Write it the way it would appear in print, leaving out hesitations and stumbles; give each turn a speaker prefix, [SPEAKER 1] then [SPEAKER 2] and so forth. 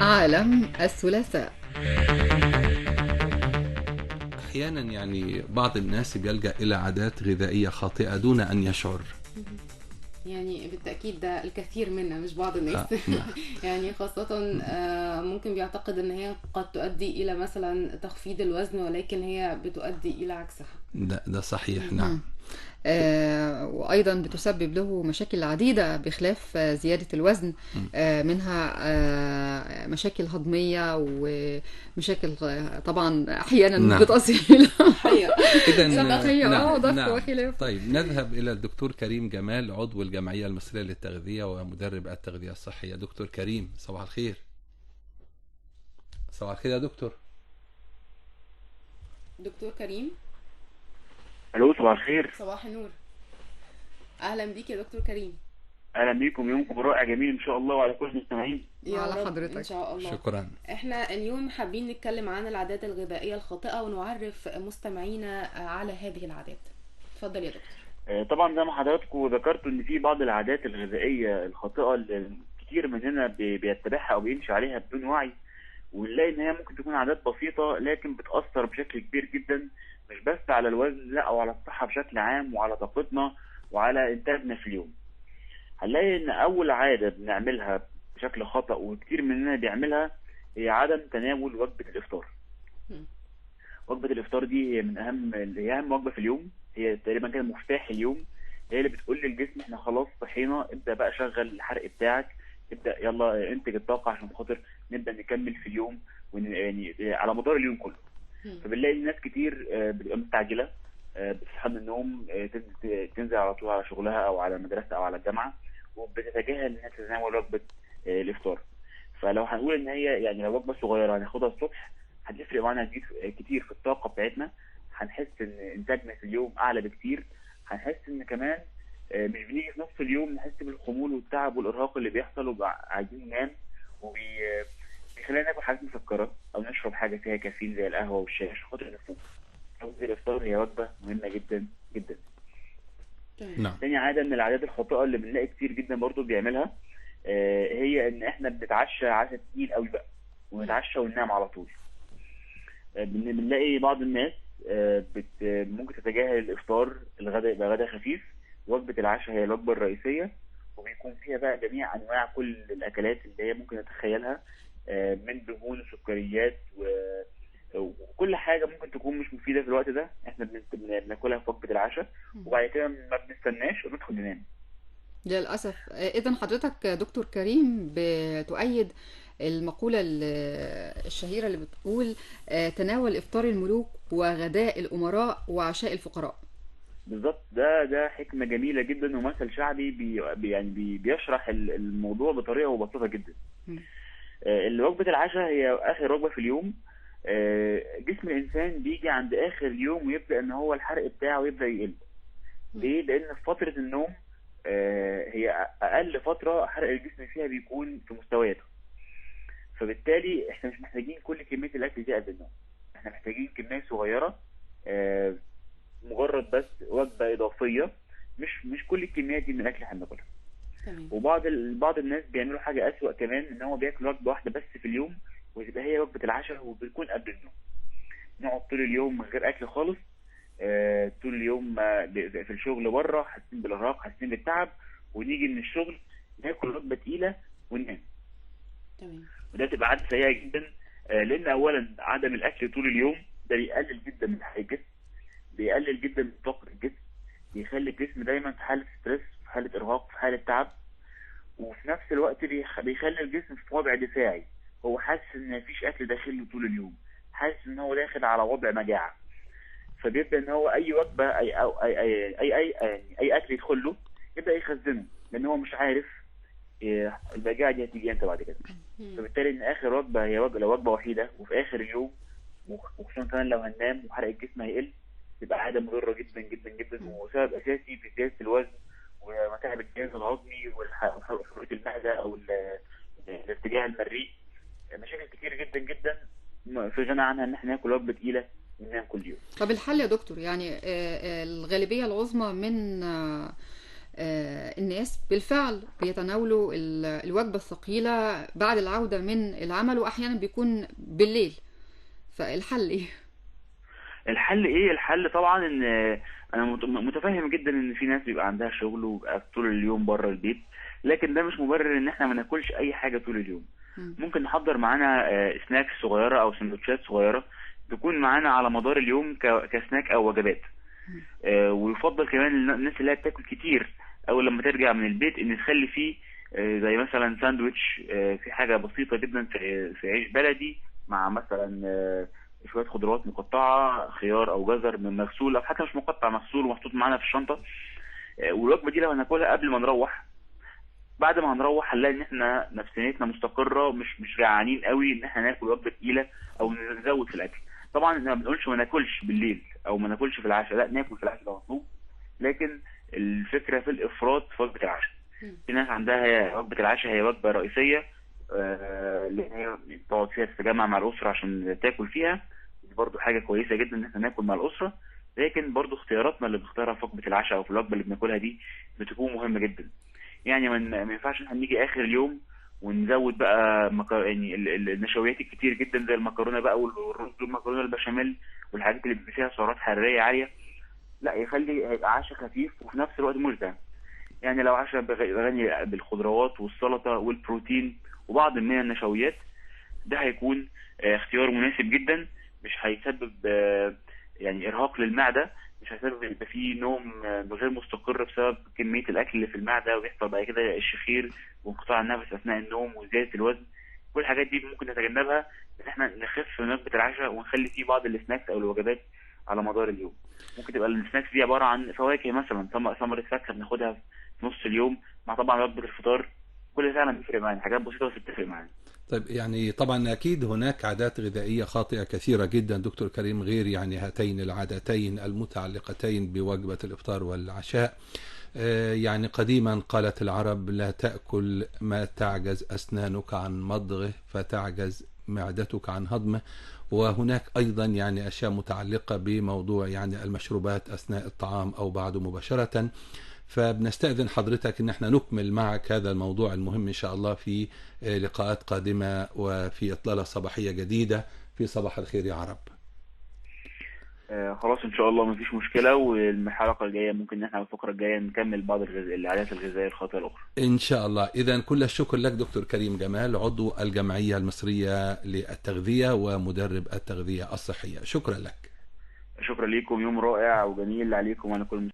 [SPEAKER 1] عالم الثلاثاء.
[SPEAKER 2] أحيانا يعني بعض الناس بيلجأ إلى عادات غذائية خاطئة دون أن يشعر.
[SPEAKER 3] يعني بالتأكيد ده الكثير منا مش بعض الناس.
[SPEAKER 2] نعم.
[SPEAKER 3] يعني خاصة ممكن بيعتقد ان هي قد تؤدي الى مثلا تخفيض الوزن، ولكن هي بتؤدي الى عكسها.
[SPEAKER 2] ده صحيح. نعم.
[SPEAKER 1] وأيضا بتسبب له مشاكل عديدة بخلاف زيادة الوزن، منها مشاكل هضمية ومشاكل طبعا أحيانا
[SPEAKER 2] نعم.
[SPEAKER 1] بتصل
[SPEAKER 3] صحيح.
[SPEAKER 1] صدقية
[SPEAKER 2] نعم.
[SPEAKER 1] ضغط
[SPEAKER 2] نعم.
[SPEAKER 1] وخلافه.
[SPEAKER 2] طيب نذهب إلى الدكتور كريم جمال، عضو الجمعية المصرية للتغذية ومدرب التغذية الصحية. دكتور كريم، صباح الخير. صباح الخير يا دكتور.
[SPEAKER 3] دكتور كريم،
[SPEAKER 4] الو، صباح الخير.
[SPEAKER 3] صباح النور. اهلا بيك يا دكتور كريم.
[SPEAKER 4] اهلا بيكم، يومكم رائع جميل ان شاء الله وعلى كل المستمعين.
[SPEAKER 3] يا
[SPEAKER 1] على
[SPEAKER 3] رب
[SPEAKER 1] حضرتك.
[SPEAKER 3] ان شاء الله.
[SPEAKER 2] شكرا.
[SPEAKER 3] احنا اليوم حابين نتكلم عن العادات الغذائية الخاطئة ونعرف مستمعينا على هذه العادات. اتفضل يا دكتور.
[SPEAKER 4] طبعا زي ما حضراتكم ذكرتوا ان في بعض العادات الغذائيه الخاطئه اللي كتير مننا بيتبعها او بيمشي عليها بدون وعي، ونلاقي ان هي ممكن تكون عادات بسيطه لكن بتاثر بشكل كبير جدا، مش بس على الوزن لا، وعلى الصحه بشكل عام وعلى طاقتنا وعلى انتاجنا في اليوم. هنلاقي ان اول عاده بنعملها بشكل خطأ وكتير مننا بيعملها هي عدم تناول وجبه الافطار.
[SPEAKER 3] مم.
[SPEAKER 4] وجبة الإفطار دي هي أهم وجبة في اليوم، هي تقريبا كده مفتاح اليوم، هي اللي بتقول للجسم إحنا خلاص صحينا، ابدأ بقى شغل الحرق بتاعك، ابدأ يلا انتج الطاقة عشان خاطر نبدأ نكمل في اليوم يعني على مدار اليوم كله.
[SPEAKER 3] مم.
[SPEAKER 4] فبنلاقي ناس كتير بتبقى مستعجلة، بتصحى من النوم، تنزل على طول على شغلها أو على المدرسة أو على الجامعة، وبتتجاهل إنها تتناول وجبة الإفطار. فلو هنقول إن هي يعني لو وجبة صغيرة هناخدها الصبح هتفرق معانا كتير في الطاقة بتاعتنا، هنحس ان انتاجنا في اليوم اعلى بكتير، هنحس ان كمان مش بنيجي في نص اليوم نحس بالخمول والتعب والارهاق اللي بيحصل وعايزين ننام، وبيخلينا ناكل حاجات مسكرة او نشرب حاجة فيها كافيين زي القهوة والشاي عشان خاطر نفوق. وجبة الافطار هي وجبة مهمة جدا جدا.
[SPEAKER 3] تمام.
[SPEAKER 2] نعم.
[SPEAKER 4] تاني عادة من العادات الخاطئة اللي بنلاقي كتير جدا برضو بيعملها هي ان احنا بنتعشى عشاء تقيل قوي بقى ونتعشى وننام على طول. بنلاقي بعض الناس ممكن تتجاهل الافطار، الغداء يبقى غدا خفيف، وجبه العشاء هي الوجبه الرئيسيه، وبيكون فيها بقى جميع انواع كل الاكلات اللي هي ممكن نتخيلها، من دهون وسكريات وكل حاجه ممكن تكون مش مفيده في الوقت ده احنا بناكلها في وجبه العشاء، وبعد كده ما بنستناش وندخل ننام.
[SPEAKER 1] للأسف. إذن حضرتك دكتور كريم بتؤيد المقولة الشهيرة اللي بتقول تناول إفطار الملوك وغداء الأمراء وعشاء الفقراء.
[SPEAKER 4] بالظبط، ده حكمه جميله جدا ومثل شعبي بيشرح الموضوع بطريقه بسيطه جدا.
[SPEAKER 1] م.
[SPEAKER 4] وجبة العشاء هي آخر وجبة في اليوم. جسم الإنسان بيجي عند آخر يوم ويبدأ إن هو الحرق بتاعه يبدأ يقل. ليه؟ لأن في فترة النوم هي أقل فترة حرق الجسم فيها بيكون في مستوياته. فبالتالي إحنا مش محتاجين كل كمية الأكل دي قبل النوم، إحنا محتاجين كمية صغيرة، مجرد بس وجبة إضافية، مش كل الكميات دي من الأكل إحنا بناكلها.
[SPEAKER 3] تمام.
[SPEAKER 4] بعض الناس بيعملوا حاجة أسوأ كمان، إن هو بياكل وجبة واحدة بس في اليوم وتبقى هي وجبة العشاء وبتكون قبل النوم. نقعد طول اليوم من غير أكل خالص، طول اليوم في الشغل بره حاسين بالإرهاق حاسين بالتعب، ونيجي من الشغل ناكل وجبة تقيلة وننام.
[SPEAKER 3] تمام.
[SPEAKER 4] وده تبقى عادة سيئة جدا، لأن أولا عدم الأكل طول اليوم ده بيقلل جدا من حرق الجسم، بيقلل جدا من طاقة الجسم، بيخلي الجسم دايما في حالة ستريس، في حالة إرهاق، في حالة تعب، وفي نفس الوقت بيخلي الجسم في وضع دفاعي، هو حاسس ان مفيش اكل داخله طول اليوم، حاسس ان هو داخل على وضع مجاعه، فبيبدا ان هو اي وجبه اي اكل يدخل له يبدا يخزنه، لان هو مش عارف المجاعه دي هتيجي امتى بعد كده. فبالتالي ان اخر وجبه هي لو وجبه وحيده وفي اخر اليوم، وخصوصا كمان لو هننام وحرق الجسم هيقل، تبقى عاده مضره جدا جدا جدا وسبب اساسي في زياده الوزن ومتاعب الجهاز الهضمي وحرقة المعدة أو الارتجاع المريء. مشاكل كتير جدا جدا في غنى عنها إن احنا ناكل وجبة تقيلة وننام كل يوم.
[SPEAKER 1] طب الحل يا دكتور، يعني الغالبية العظمى من الناس بالفعل بيتناولوا الوجبة الثقيلة بعد العودة من العمل، وأحيانا بيكون بالليل. فالحل إيه؟
[SPEAKER 4] الحل ايه؟ الحل طبعا ان انا متفهم جدا ان في ناس بيبقى عندها شغل وبيبقى طول اليوم بره البيت، لكن ده مش مبرر ان احنا ما ناكلش اي حاجه طول اليوم. ممكن نحضر معانا سناكس صغيره او سندوتشات صغيره تكون معانا على مدار اليوم كسناك او وجبات. ويفضل كمان الناس اللي هي بتاكل كتير اول لما ترجع من البيت ان تخلي فيه زي مثلا ساندوتش، في حاجه بسيطه جدا في عيش بلدي مع مثلا شويه خضروات مقطعه، خيار او جزر من مغسول او حتى مش مقطع، مغسول ومحطوط معانا في الشنطه. والوجبه دي لو هناكلها قبل ما نروح، بعد ما هنروح هنلاقي ان احنا نفسيتنا مستقره، مش جعانين قوي ان احنا ناكل وجبه تقيله او نزود في الاكل. طبعا ما بنقولش ما ناكلش بالليل او ما ناكلش في العشاء، لا ناكل في العشاء لو مطلوب، لكن الفكره في الافراط في وجبه العشاء. في ناس عندها وجبه العشاء هي وجبه رئيسيه، اللي هي تقعد فيها تتجمع مع الاسره عشان تاكل فيها. دي برضو حاجه كويسه جدا ان احنا ناكل مع الاسره، لكن برضو اختياراتنا اللي بنختارها في وجبه العشاء او في الوجبه اللي بناكلها دي بتكون مهمه جدا. يعني ما ينفعش احنا نيجي اخر اليوم ونزود بقى يعني النشويات الكتير جدا زي المكرونه بقى والرز والمكرونه البشاميل والحاجات اللي بيبقى فيها سعرات حراريه عاليه. لا، هيبقى عشاء خفيف وفي نفس الوقت مشبع. يعني لو عشاء غني بالخضروات والسلطه والبروتين وبعض من النشويات، ده هيكون اختيار مناسب جدا. مش هيسبب يعني ارهاق للمعده، مش هيسبب يبقى فيه نوم غير مستقر بسبب كميه الاكل اللي في المعده، ويحصل بعد كده الشخير وانقطاع النفس اثناء النوم وزياده الوزن. كل الحاجات دي ممكن نتجنبها ان احنا نخف من وجبه العشاء ونخلي فيه بعض السناكس او الوجبات على مدار اليوم. ممكن تبقى السناكس دي عباره عن فواكه مثلا، ثمره فاكهه بناخدها في نص اليوم مع طبعا وجبه الفطار. كل ده فعلا بيفرق معانا، حاجات بسيطه بس بتفرق معانا.
[SPEAKER 2] طيب يعني طبعا أكيد هناك عادات غذائية خاطئة كثيرة جدا دكتور كريم، غير يعني هاتين العادتين المتعلقتين بوجبة الإفطار والعشاء. يعني قديما قالت العرب: لا تأكل ما تعجز أسنانك عن مضغه فتعجز معدتك عن هضمه. وهناك أيضا يعني أشياء متعلقة بموضوع يعني المشروبات أثناء الطعام أو بعده مباشرة. فبنستأذن حضرتك ان احنا نكمل معك هذا الموضوع المهم ان شاء الله في لقاءات قادمة وفي إطلالة صباحية جديدة في صباح الخير يا عرب.
[SPEAKER 4] خلاص ان شاء الله مفيش مشكله، والحلقه الجايه ممكن ان احنا الفقره الجايه نكمل بعض العادات الغذائيه الخاطئه الاخرى
[SPEAKER 2] ان شاء الله. اذا كل الشكر لك دكتور كريم جمال، عضو الجمعيه المصريه للتغذيه ومدرب التغذيه الصحيه. شكرا لك.
[SPEAKER 4] شكرا لكم، يوم رائع وجميل عليكم وعلى كل